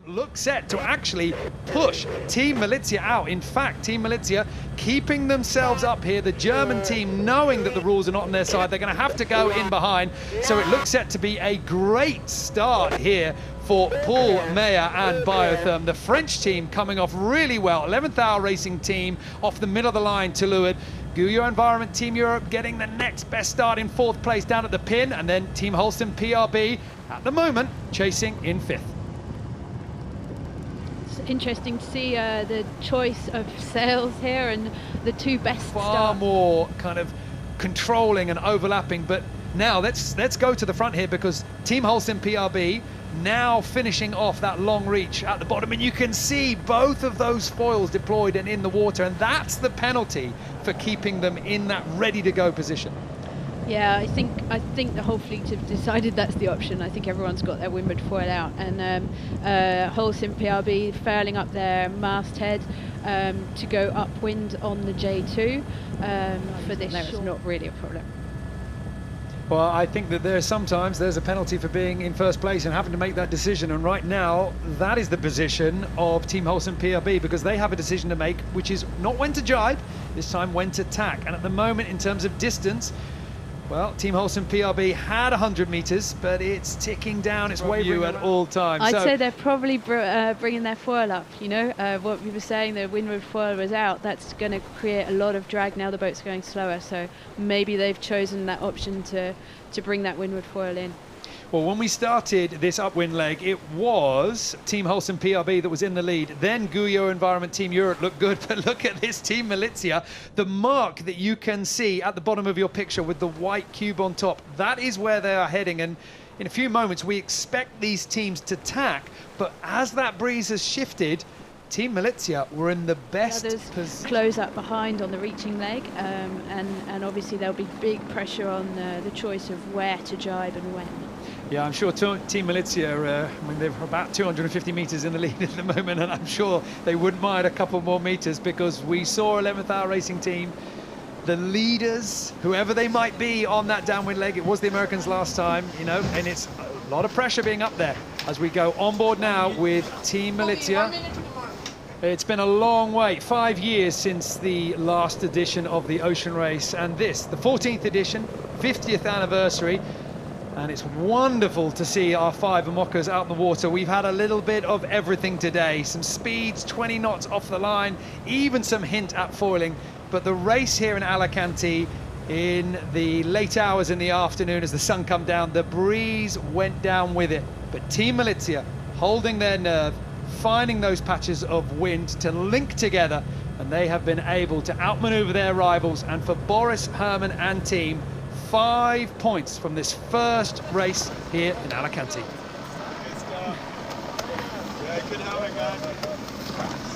look set to actually push Team Malizia out. In fact, Team Malizia keeping themselves up here. The German team, knowing that the rules are not on their side, they're going to have to go in behind. So it looks set to be a great start here for Paul Meyer and Biotherm. The French team coming off really well. 11th Hour Racing team off the middle of the line to Leeuwarden. Guyot Environment Team Europe getting the next best start in 4th place down at the pin, and then Team Holcim PRB at the moment chasing in 5th. It's interesting to see the choice of sails here and the two best Far more kind of controlling and overlapping, but now let's go to the front here, because Team Holcim PRB now finishing off that long reach at the bottom, and you can see both of those foils deployed and in the water, and that's the penalty for keeping them in that ready to go position. Yeah, I think the whole fleet have decided that's the option. I think everyone's got their windward foil out, and Holcim PRB furling up their masthead to go upwind on the J2 for this. It's not really a problem. Well, I think that sometimes there's a penalty for being in first place and having to make that decision, and right now that is the position of Team Holcim PRB, because they have a decision to make, which is not when to jibe, this time when to tack. And at the moment, in terms of distance, well, Team Holcim PRB had 100 meters, but it's ticking down its wavering at all times. I'd say they're probably bringing their foil up, you know, what we were saying, the windward foil was out. That's going to create a lot of drag now the boat's going slower, so maybe they've chosen that option to bring that windward foil in. Well, when we started this upwind leg, it was Team Holcim PRB that was in the lead. Then Guyot Environment Team Europe looked good, but look at this Team Malizia. The mark that you can see at the bottom of your picture with the white cube on top, that is where they are heading. And in a few moments, we expect these teams to tack. But as that breeze has shifted, Team Malizia were in the best position. Close up behind on the reaching leg, and obviously there'll be big pressure on the choice of where to jibe and when. Yeah, I'm sure Team Malizia, I mean, they're about 250 metres in the lead at the moment, and I'm sure they wouldn't mind a couple more metres, because we saw 11th Hour Racing team, the leaders, whoever they might be on that downwind leg, it was the Americans last time, you know, and it's a lot of pressure being up there as we go on board now with Team Malizia. It's been a long wait, 5 years since the last edition of the Ocean Race, and this, the 14th edition, 50th anniversary. And it's wonderful to see our 5 IMOCAs out in the water. We've had a little bit of everything today. Some speeds, 20 knots off the line, even some hint at foiling. But the race here in Alicante in the late hours in the afternoon as the sun come down, the breeze went down with it. But Team Malizia holding their nerve, finding those patches of wind to link together, and they have been able to outmaneuver their rivals. And for Boris, Herman and team, 5 points from this first race here in Alicante. Let's go. Yeah, good having, guys.